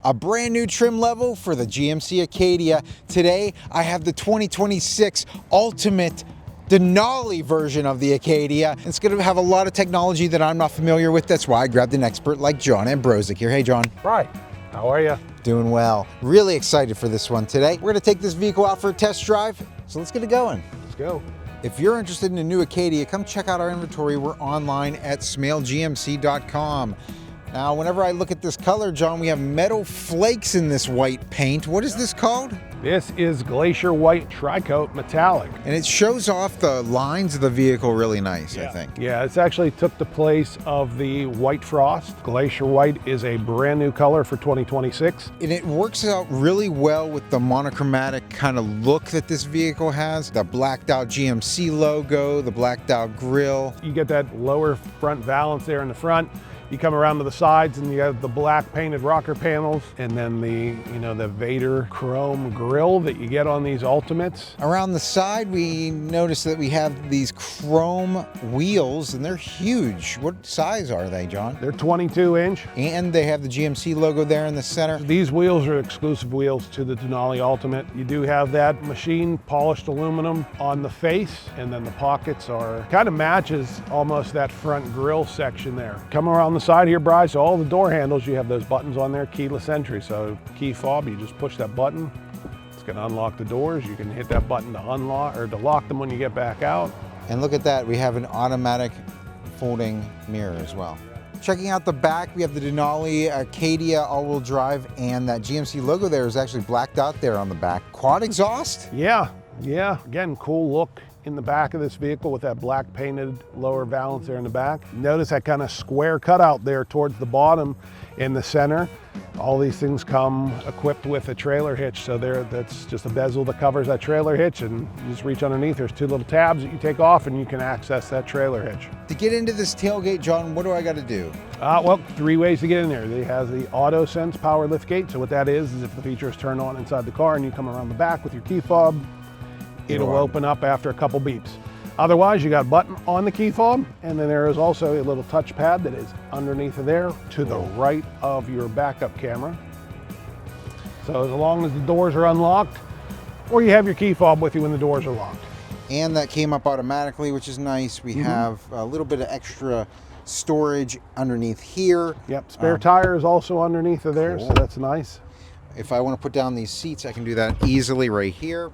A brand new trim level for the GMC Acadia. Today, I have the 2026 Ultimate Denali version of the Acadia. It's going to have a lot of technology that I'm not familiar with. That's why I grabbed an expert like John Ambrozic here. Hey, John. Right. How are you? Doing well. Really excited for this one today. We're going to take this vehicle out for a test drive, so let's get it going. Let's go. If you're interested in a new Acadia, come check out our inventory. We're online at smailgmc.com. Now, whenever I look at this color, John, we have metal flakes in this white paint. What is this called? This is Glacier White Tricoat Metallic. And it shows off the lines of the vehicle really nice, I think. Yeah, it's actually took the place of the White Frost. Glacier White is a brand new color for 2026. And it works out really well with the monochromatic kind of look that this vehicle has. The blacked out GMC logo, the blacked out grille. You get that lower front valance there in the front. You come around to the sides and you have the black painted rocker panels and then the Vader chrome grille that you get on these Ultimates. Around the side, we notice that we have these chrome wheels and they're huge. What size are they, John? They're 22-inch. And they have the GMC logo there in the center. These wheels are exclusive wheels to the Denali Ultimate. You do have that machine polished aluminum on the face, and then the pockets are kind of matches almost that front grille section there. Come around the side here, Bryce, all the door handles, you have those buttons on there, keyless entry. So key fob, you just push that button. It's going to unlock the doors. You can hit that button to unlock or to lock them when you get back out. And look at that, we have an automatic folding mirror as well. Checking out the back, we have the Denali Acadia all-wheel drive, and that GMC logo there is actually blacked out there on the back. Quad exhaust? Yeah. Again, cool look in the back of this vehicle with that black painted lower valance there in the back. Notice that kind of square cutout there towards the bottom in the center. All these things come equipped with a trailer hitch. So that's just a bezel that covers that trailer hitch, and you just reach underneath. There's two little tabs that you take off and you can access that trailer hitch. To get into this tailgate, John, what do I got to do? Well, three ways to get in there. It has the auto sense power lift gate. So what that is if the feature is turned on inside the car and you come around the back with your key fob, it'll open up after a couple beeps. Otherwise, you got a button on the key fob, and then there is also a little touchpad that is underneath of there to the right of your backup camera. So as long as the doors are unlocked, or you have your key fob with you when the doors are locked. And that came up automatically, which is nice. We have a little bit of extra storage underneath here. Yep, spare tire is also underneath of there, so that's nice. If I want to put down these seats, I can do that easily right here.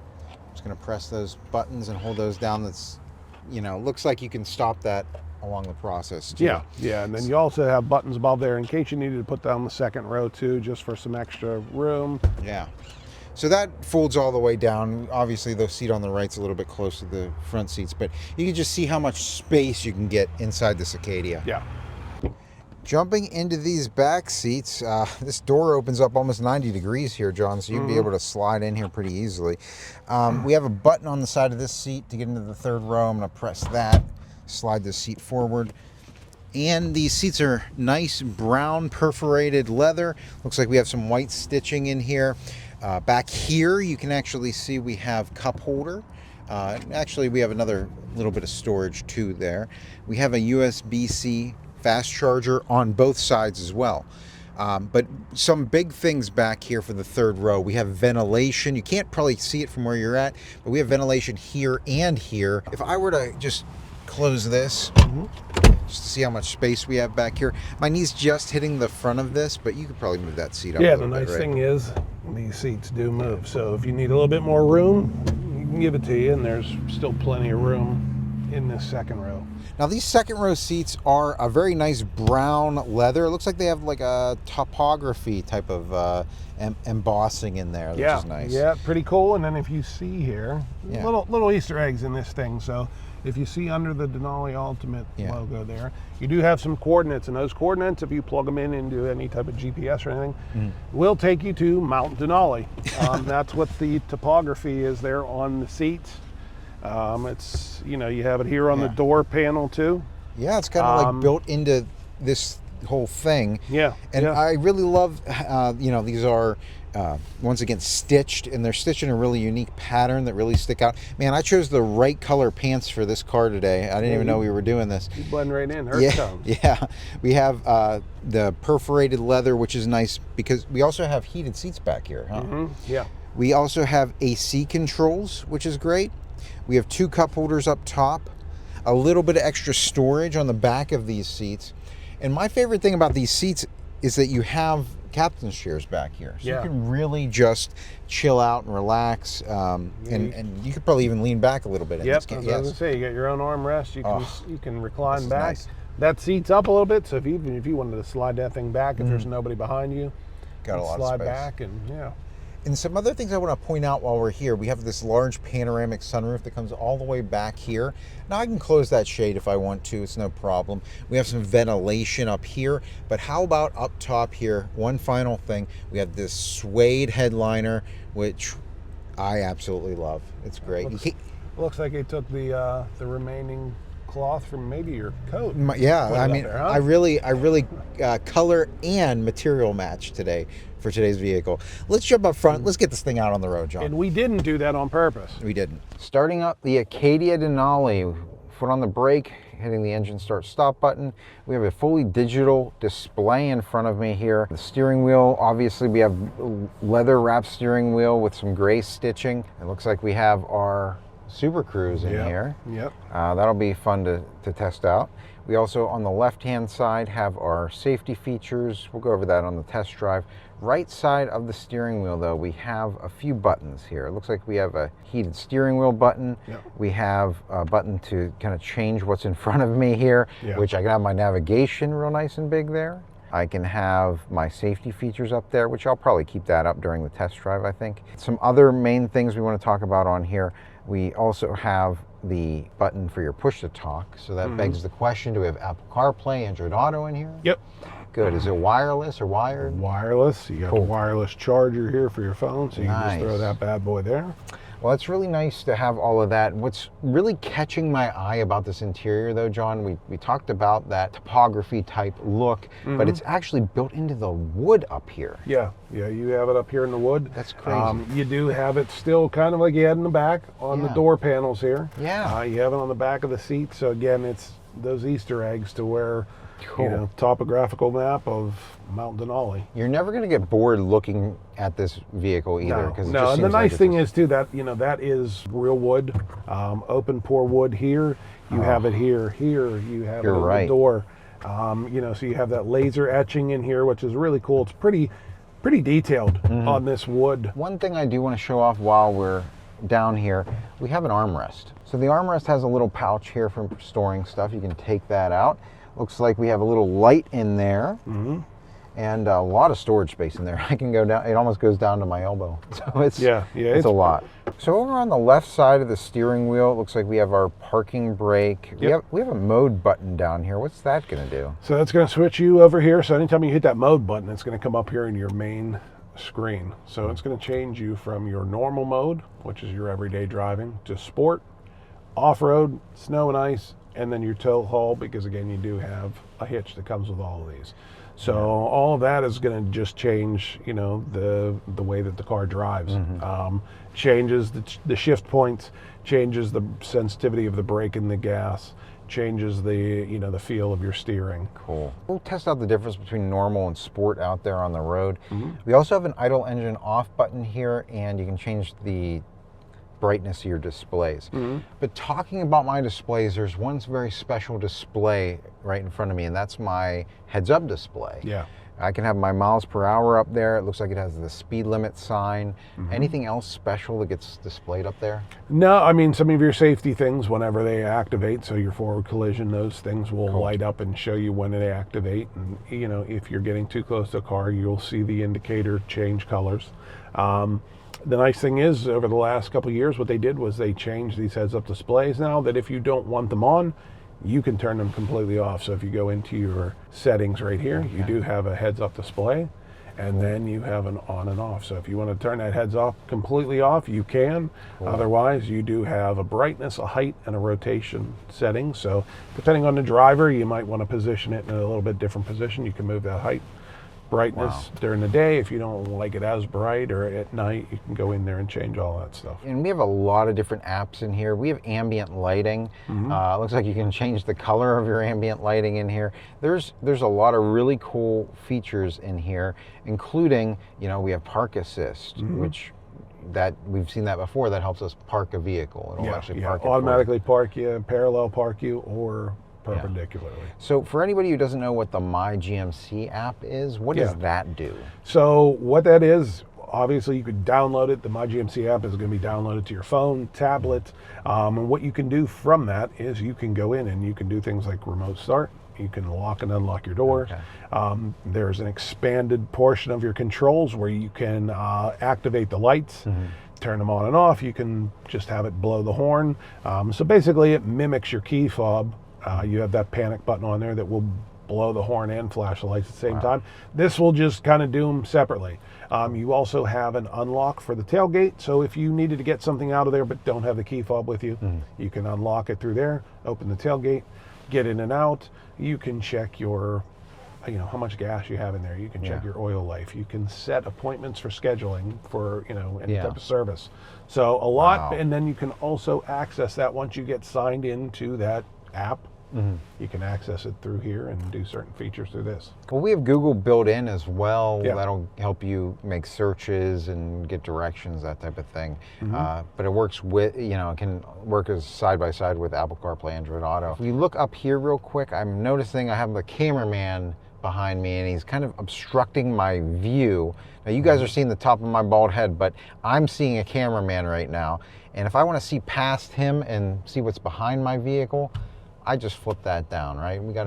Just going to press those buttons and hold those down. That's, looks like you can stop that along the process too. Yeah, and then you also have buttons above there in case you needed to put down the second row too, just for some extra room. Yeah. So that folds all the way down. Obviously, the seat on the right's a little bit close to the front seats, but you can just see how much space you can get inside this Acadia. Yeah. Jumping into these back seats, this door opens up almost 90 degrees here, John, so you'd be able to slide in here pretty easily. We have a button on the side of this seat to get into the third row. I'm going to press that, slide the seat forward. And these seats are nice brown perforated leather. Looks like we have some white stitching in here. Back here, you can actually see we have cup holder. Actually, we have another little bit of storage too there. We have a USB-C fast charger on both sides as well. But some big things back here for the third row. We have ventilation. You can't probably see it from where you're at, but we have ventilation here and here. If I were to just close this, just to see how much space we have back here. My knee's just hitting the front of this, but you could probably move that seat up a little bit. Yeah, the nice thing is these seats do move. So if you need a little bit more room, you can give it to you, and there's still plenty of room in this second row. Now these second row seats are a very nice brown leather. It looks like they have like a topography type of embossing in there, which is nice. Yeah, pretty cool. And then if you see here, little Easter eggs in this thing. So if you see under the Denali Ultimate logo there, you do have some coordinates, and those coordinates, if you plug them in into any type of GPS or anything, will take you to Mount Denali. That's what the topography is there on the seats. It's, you have it here on the door panel too. Yeah, it's kind of like built into this whole thing. Yeah. And I really love, these are, once again, stitched, and they're stitched in a really unique pattern that really stick out. Man, I chose the right color pants for this car today. I didn't even know we were doing this. You blend right in, tones. Yeah. We have the perforated leather, which is nice because we also have heated seats back here. Huh? Yeah. We also have AC controls, which is great. We have 2 cup holders up top, a little bit of extra storage on the back of these seats. And my favorite thing about these seats is that you have captain's chairs back here. So you can really just chill out and relax. And you could probably even lean back a little bit. Yep, I was going to say, you got your own armrest. You can recline back. Nice. That seat's up a little bit, so even if you wanted to slide that thing back, if there's nobody behind you, got a lot of slide space. back and And some other things I want to point out while we're here, we have this large panoramic sunroof that comes all the way back here. Now I can close that shade if I want to, it's no problem. We have some ventilation up here, but how about up top here? One final thing, we have this suede headliner, which I absolutely love. It's great. Looks like they took the remaining cloth from maybe your coat. I mean, there, huh? I really color and material match today for today's vehicle. Let's jump up front. Let's get this thing out on the road, John. And we didn't do that on purpose. We didn't. Starting up the Acadia Denali, foot on the brake, hitting the engine start stop button. We have a fully digital display in front of me here. The steering wheel, obviously we have leather wrapped steering wheel with some gray stitching. It looks like we have our Super Cruise in here. Yep. That'll be fun to test out. We also, on the left-hand side, have our safety features. We'll go over that on the test drive. Right side of the steering wheel, though, we have a few buttons here. It looks like we have a heated steering wheel button. Yep. We have a button to kind of change what's in front of me here, which I can have my navigation real nice and big there. I can have my safety features up there, which I'll probably keep that up during the test drive, I think. Some other main things we want to talk about on here. We also have the button for your push to talk. So that begs the question, do we have Apple CarPlay, Android Auto in here? Yep. Good. Is it wireless or wired? Wireless. You got a wireless charger here for your phone, so you can just throw that bad boy there. Well, it's really nice to have all of that. What's really catching my eye about this interior, though, John, we talked about that topography type look, but it's actually built into the wood up here. Yeah, you have it up here in the wood. That's crazy. You do have it still kind of like you had in the back on the door panels here. Yeah. You have it on the back of the seat, so again, it's those Easter eggs to where, topographical map of Mount Denali. You're never going to get bored looking at this vehicle either. No, and the nice thing is too that that is real wood, open pore wood here. You have it here. You have it at the door. So you have that laser etching in here, which is really cool. It's pretty detailed on this wood. One thing I do want to show off while we're down here, we have an armrest. So the armrest has a little pouch here for storing stuff. You can take that out. Looks like we have a little light in there. And a lot of storage space in there. I can go down, it almost goes down to my elbow. So it's a lot. So over on the left side of the steering wheel, it looks like we have our parking brake. Yep. We have a mode button down here. What's that going to do? So that's going to switch you over here. So anytime you hit that mode button, it's going to come up here in your main screen. So it's going to change you from your normal mode, which is your everyday driving, to sport, off-road, snow and ice, and then your tow haul, because again, you do have a hitch that comes with all of these. So all of that is going to just change, the way that the car drives. Changes the shift points, changes the sensitivity of the brake and the gas, changes the the feel of your steering. Cool. We'll test out the difference between normal and sport out there on the road. We also have an idle engine off button here, and you can change the brightness of your displays. But talking about my displays, there's one very special display right in front of me, and that's my heads-up display. Yeah. I can have my miles per hour up there. It looks like it has the speed limit sign. Anything else special that gets displayed up there? No, I mean, some of your safety things, whenever they activate, so your forward collision, those things will light up and show you when they activate. And, if you're getting too close to a car, you'll see the indicator change colors. The nice thing is, over the last couple of years, what they did was they changed these heads-up displays now, that if you don't want them on, you can turn them completely off. So if you go into your settings right here, you do have a heads-up display. and then you have an on and off. So if you want to turn that heads off completely off, you can. Cool. Otherwise, you do have a brightness, a height, and a rotation setting. So depending on the driver, you might want to position it in a little bit different position. You can move that height, brightness during the day. If you don't like it as bright, or at night, you can go in there and change all that stuff. And we have a lot of different apps in here. We have ambient lighting. Looks like you can change the color of your ambient lighting in here. There's a lot of really cool features in here, including, you know, we have park assist, which that we've seen that before. That helps us park a vehicle. It'll actually park it automatically park you, parallel park you, or perpendicularly. So for anybody who doesn't know what the MyGMC app is, what does that do? So what that is, obviously you could download it. The MyGMC app is going to be downloaded to your phone, tablet, and what you can do from that is you can go in and you can do things like remote start. You can lock and unlock your doors. There's an expanded portion of your controls where you can activate the lights, turn them on and off. You can just have it blow the horn. So basically it mimics your key fob. You have that panic button on there that will blow the horn and flash the lights at the same time. This will just kind of do them separately. You also have an unlock for the tailgate. So if you needed to get something out of there but don't have the key fob with you, you can unlock it through there, open the tailgate, get in and out. You can check your, you know, how much gas you have in there. You can check your oil life. You can set appointments for scheduling for, you know, any type of service. So a lot, and then you can also access that once you get signed into that app. You can access it through here and do certain features through this. Well, we have Google built in as well. That'll help you make searches and get directions, that type of thing. But it works with, you know, it can work as side by side with Apple CarPlay, Android Auto. If you look up here real quick, I'm noticing I have the cameraman behind me and he's kind of obstructing my view. Now you guys are seeing the top of my bald head, but I'm seeing a cameraman right now. And if I want to see past him and see what's behind my vehicle, I just flip that down, right? We got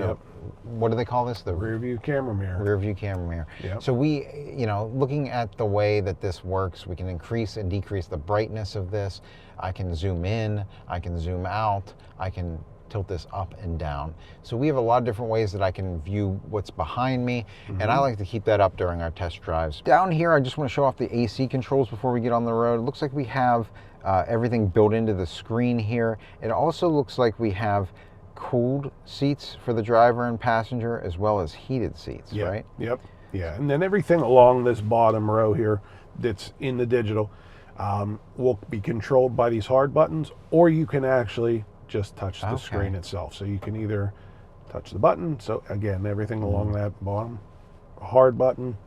what do they call this? The rear view camera mirror. Rear view camera mirror. So we, you know, looking at the way that this works, we can increase and decrease the brightness of this. I can zoom in, I can zoom out, I can tilt this up and down. So we have a lot of different ways that I can view what's behind me, and I like to keep that up during our test drives. Down here, I just want to show off the AC controls before we get on the road. It looks like we have everything built into the screen here. It also looks like we have cooled seats for the driver and passenger, as well as heated seats, right? And then everything along this bottom row here that's in the digital will be controlled by these hard buttons, or you can actually just touch the screen itself. So you can either touch the button. So again, everything along that bottom, hard button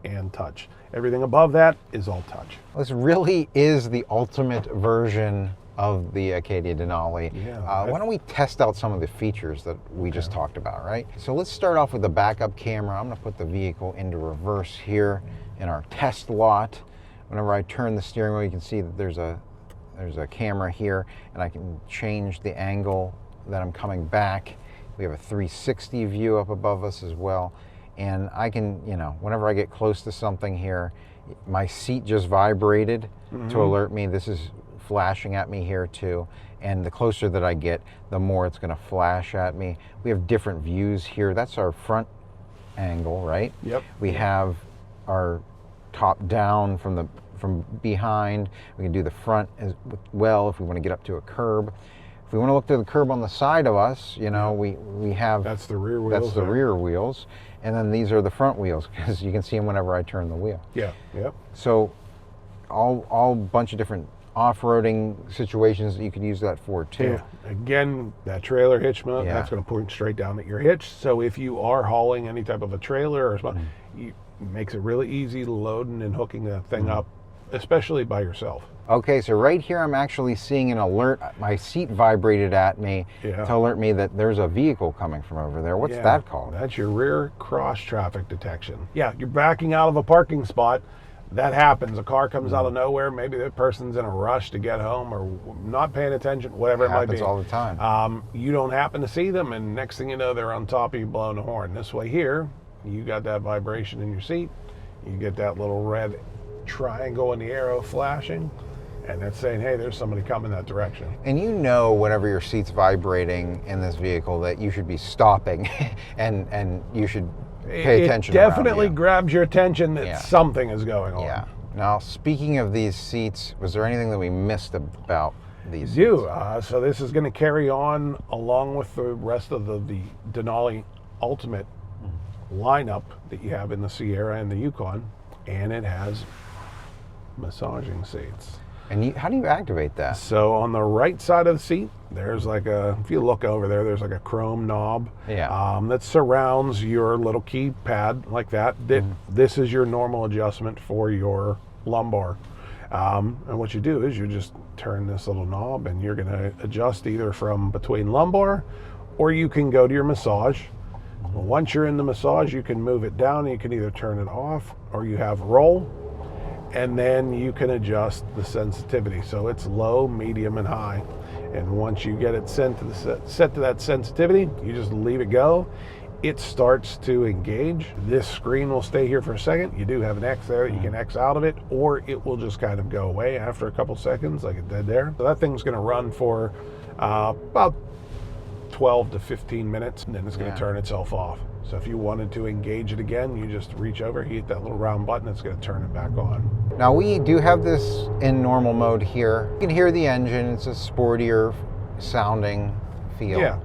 and touch. Everything above that is all touch. This really is the ultimate version of the Acadia Denali. Why don't we test out some of the features that we just talked about, right? So let's start off with the backup camera. I'm gonna put the vehicle into reverse here in our test lot. Whenever I turn the steering wheel, you can see that there's a camera here, and I can change the angle that I'm coming back. We have a 360 view up above us as well. And I can, you know, whenever I get close to something here, my seat just vibrated to alert me. This is flashing at me here too, and the closer that I get, the more it's going to flash at me. We have different views here. That's our front angle, right? We have our top down from behind. We can do the front as well if we want to get up to a curb. If we want to look to the curb on the side of us, you know, we have, that's the rear wheels. That's the rear wheels, and then these are the front wheels, because you can see them whenever I turn the wheel. So all bunch of different off-roading situations that you could use that for too. Again, that trailer hitch mount, that's going to point straight down at your hitch. So if you are hauling any type of a trailer or something, it makes it really easy loading and hooking that thing up, especially by yourself. Okay, so right here I'm actually seeing an alert. My seat vibrated at me to alert me that there's a vehicle coming from over there. What's that called? That's your rear cross traffic detection. You're backing out of a parking spot. That happens. A car comes out of nowhere. Maybe the person's in a rush to get home or not paying attention, whatever it might be. Happens all the time. You don't happen to see them, and next thing you know, they're on top of you blowing the horn. This way here, you got that vibration in your seat. You get that little red triangle and the arrow flashing, and that's saying, hey, there's somebody coming that direction. And you know, whenever your seat's vibrating in this vehicle, that you should be stopping and you should pay attention. It definitely around you. grabs your attention that Yeah. something is going on. Yeah. Now, speaking of these seats, was there anything that we missed about these seats? So this is going to carry on along with the rest of the Denali Ultimate lineup that you have in the Sierra and the Yukon, and it has massaging seats. And how do you activate that? So on the right side of the seat, there's like if you look over there, there's like a chrome knob that surrounds your little keypad like that. This is your normal adjustment for your lumbar. And what you do is you just turn this little knob and you're going to adjust either from between lumbar, or you can go to your massage. Once you're in the massage, you can move it down. You can either turn it off, or you have roll, and then you can adjust the sensitivity. So it's low, medium, and high. And once you get it set to that sensitivity, you just leave it go. It starts to engage. This screen will stay here for a second. You do have an X there that you can X out of it, or it will just kind of go away after a couple seconds like it did there. So that thing's going to run for about 12 to 15 minutes, and then it's going to turn itself off. So if you wanted to engage it again, you just reach over, hit that little round button, it's going to turn it back on. Now, we do have this in normal mode here. You can hear the engine. It's a sportier sounding feel. Yeah.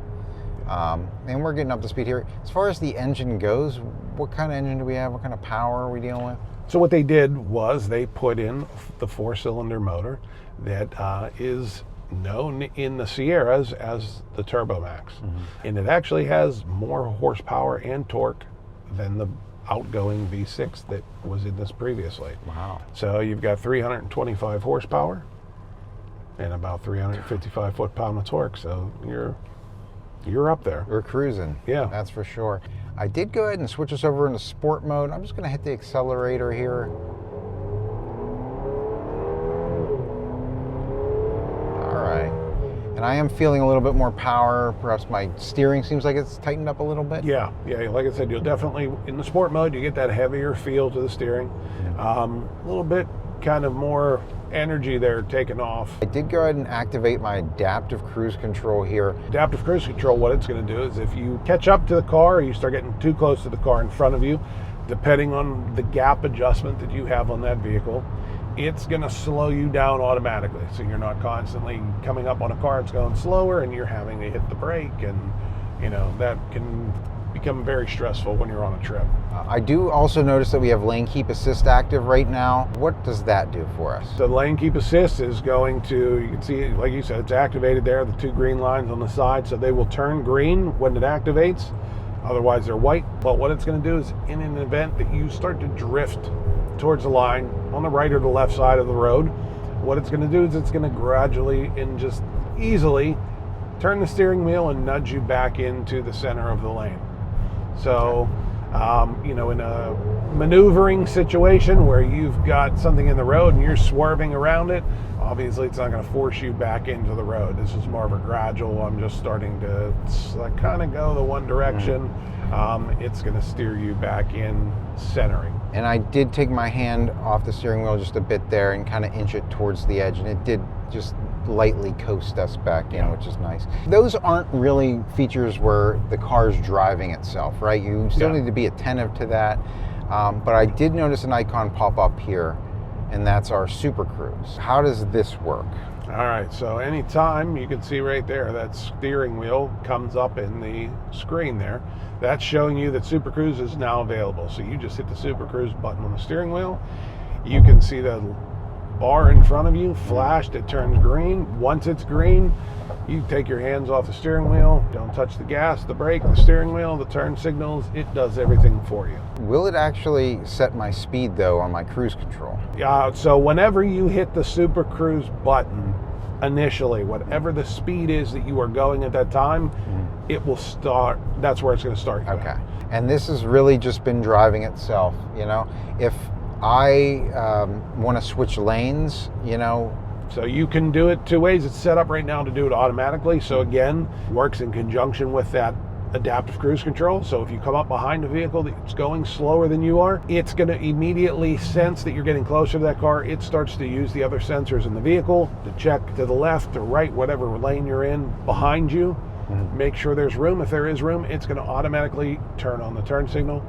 And we're getting up to speed here. As far as the engine goes, what kind of engine do we have? What kind of power are we dealing with? So what they did was they put in the 4-cylinder motor that is known in the Sierras as the Turbo Max. And it actually has more horsepower and torque than the outgoing V6 that was in this previously. Wow. So you've got 325 horsepower and about 355 foot-pound of torque. So you're up there. We're cruising. Yeah. That's for sure. I did go ahead and switch us over into sport mode. I'm just going to hit the accelerator here. And I am feeling a little bit more power. Perhaps my steering seems like it's tightened up a little bit. Yeah, like I said, you'll definitely, in the sport mode, you get that heavier feel to the steering. A little bit kind of more energy there taken off. I did go ahead and activate my adaptive cruise control here. Adaptive cruise control, what it's going to do is if you catch up to the car or you start getting too close to the car in front of you, depending on the gap adjustment that you have on that vehicle, it's going to slow you down automatically. So you're not constantly coming up on a car that's going slower and you're having to hit the brake, and that can become very stressful when you're on a trip. I do also notice that we have lane keep assist active right now. What does that do for us? So lane keep assist is going to, you can see, like you said, it's activated there, the 2 green lines on the side, so they will turn green when it activates. Otherwise they're white. But what it's going to do is, in an event that you start to drift towards the line on the right or the left side of the road, what it's going to do is it's going to gradually and just easily turn the steering wheel and nudge you back into the center of the lane. So, in a maneuvering situation where you've got something in the road and you're swerving around it, obviously it's not going to force you back into the road. This is more of a gradual, I'm just starting to kind of go the one direction. It's going to steer you back in centering. And I did take my hand off the steering wheel just a bit there and kind of inch it towards the edge, and it did just lightly coast us back in, which is nice. Those aren't really features where the car's driving itself, right? You still need to be attentive to that. But I did notice an icon pop up here, and that's our Super Cruise. How does this work? All right, so anytime you can see right there, that steering wheel comes up in the screen there. That's showing you that Super Cruise is now available. So you just hit the Super Cruise button on the steering wheel. You can see the bar in front of you flashed, it turns green. Once it's green, you take your hands off the steering wheel, don't touch the gas, the brake, the steering wheel, the turn signals, it does everything for you. Will it actually set my speed though on my cruise control? So whenever you hit the Super Cruise button initially, whatever the speed is that you are going at that time, it will start, that's where it's going to start. Okay. And this has really just been driving itself, if I want to switch lanes, So you can do it 2 ways. It's set up right now to do it automatically. So again, works in conjunction with that adaptive cruise control. So if you come up behind a vehicle that's going slower than you are, it's going to immediately sense that you're getting closer to that car. It starts to use the other sensors in the vehicle to check to the left or right, whatever lane you're in behind you. Make sure there's room. If there is room, it's going to automatically turn on the turn signal.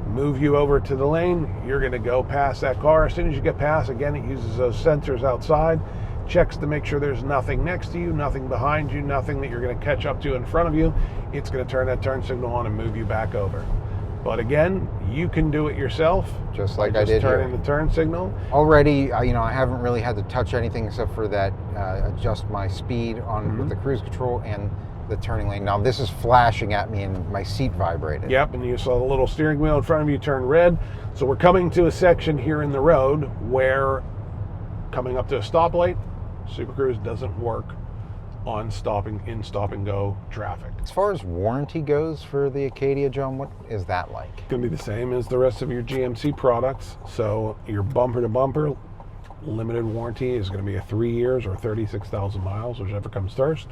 move you over to the lane. You're going to go past that car. As soon as you get past, again, it uses those sensors outside, checks to make sure there's nothing next to you, nothing behind you, nothing that you're going to catch up to in front of you. It's going to turn that turn signal on and move you back over. But again, you can do it yourself. Just like I did turning here. the turn signal. Already, I haven't really had to touch anything except for that adjust my speed on with the cruise control and the turning lane. Now this is flashing at me and my seat vibrated. Yep, and you saw the little steering wheel in front of you turn red. So we're coming to a section here in the road where coming up to a stoplight, Super Cruise doesn't work on stop and go traffic. As far as warranty goes for the Acadia, John, what is that like? It's going to be the same as the rest of your GMC products. So your bumper to bumper limited warranty is going to be a 3 years or 36,000 miles, whichever comes first.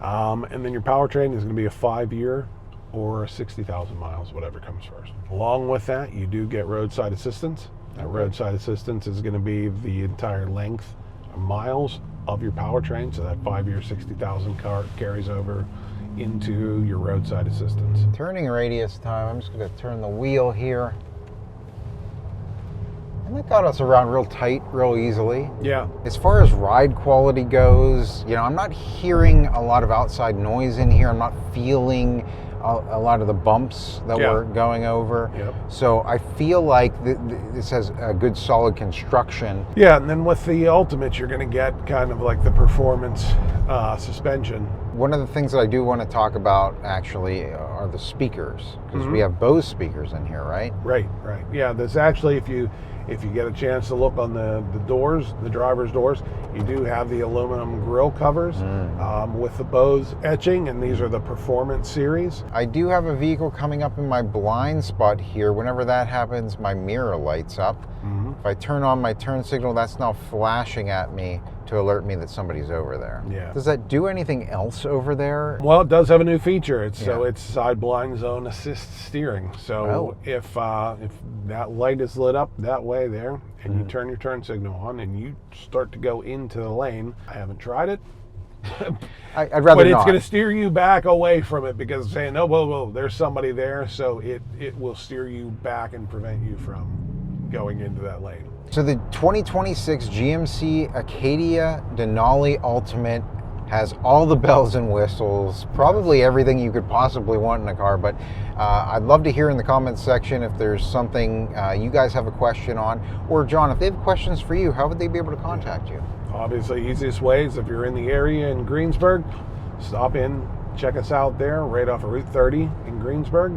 And then your powertrain is going to be a 5-year or 60,000 miles, whatever comes first. Along with that, you do get roadside assistance. That roadside assistance is going to be the entire length of miles of your powertrain. So that 5-year, 60,000 car carries over into your roadside assistance. Turning radius time, I'm just going to turn the wheel here. And that got us around real tight, real easily. Yeah. As far as ride quality goes, I'm not hearing a lot of outside noise in here. I'm not feeling a lot of the bumps that we're going over. Yep. So I feel like this has a good solid construction. Yeah, and then with the Ultimate, you're going to get kind of like the performance suspension. One of the things that I do want to talk about actually are the speakers, because we have Bose speakers in here, right? Right. Yeah, there's actually, if you get a chance to look on the doors, the driver's doors, you do have the aluminum grille covers with the Bose etching, and these are the Performance Series. I do have a vehicle coming up in my blind spot here. Whenever that happens, my mirror lights up. If I turn on my turn signal, that's now flashing at me to alert me that somebody's over there. Yeah. Does that do anything else over there? Well, it does have a new feature. So it's side blind zone assist steering. So if that light is lit up that way there, and you turn your turn signal on and you start to go into the lane, I haven't tried it. I'd rather but it's not. going to steer you back away from it, because it's saying, oh, whoa, there's somebody there. So it will steer you back and prevent you from going into that lane. So the 2026 GMC Acadia Denali Ultimate has all the bells and whistles, probably everything you could possibly want in a car, but I'd love to hear in the comments section if there's something you guys have a question on, or John, if they have questions for you, how would they be able to contact you? Obviously, easiest way is if you're in the area in Greensburg, stop in, check us out there right off of Route 30 in Greensburg,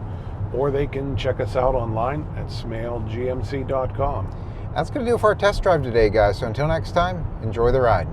or they can check us out online at smailgmc.com. That's going to do it for our test drive today, guys. So until next time, enjoy the ride.